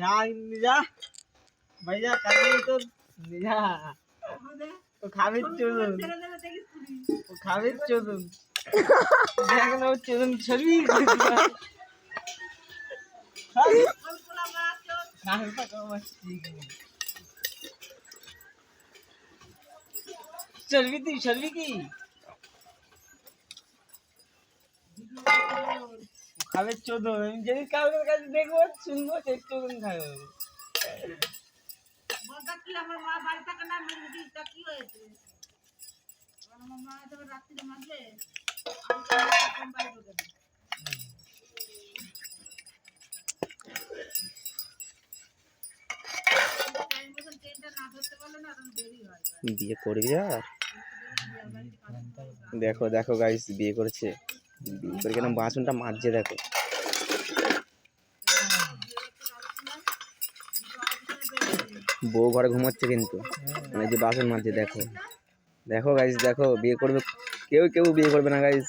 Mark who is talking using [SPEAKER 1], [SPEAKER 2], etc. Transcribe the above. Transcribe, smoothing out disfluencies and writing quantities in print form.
[SPEAKER 1] जा भैया खाबी तो जा तो खाबी चुदुन तो खाबी चुदुन देख ना चुदुन छवि चर्बी थी चर्बी की खावे चोदो যদি কাউকে কাছে দেখবো শুনবো সে চোদন খাবে বলতা কি আমার মা বাড়ি থেকে না মেরে তা কি হয়েছে আমার মা তো রাতে মারবে আমি বাড়ি ঢোকে
[SPEAKER 2] বিয়ে করবি আর দেখো দেখো গাইস বিয়ে করেছে বিয়ে করে কেন বাসনটা মাজছে দেখো বউ ঘরে ঘুমাচ্ছে কিন্তু মানে যে বাসন মাজছে দেখো দেখো গাইস দেখো বিয়ে করবে কেউ কেউ বিয়ে করবে না গাইস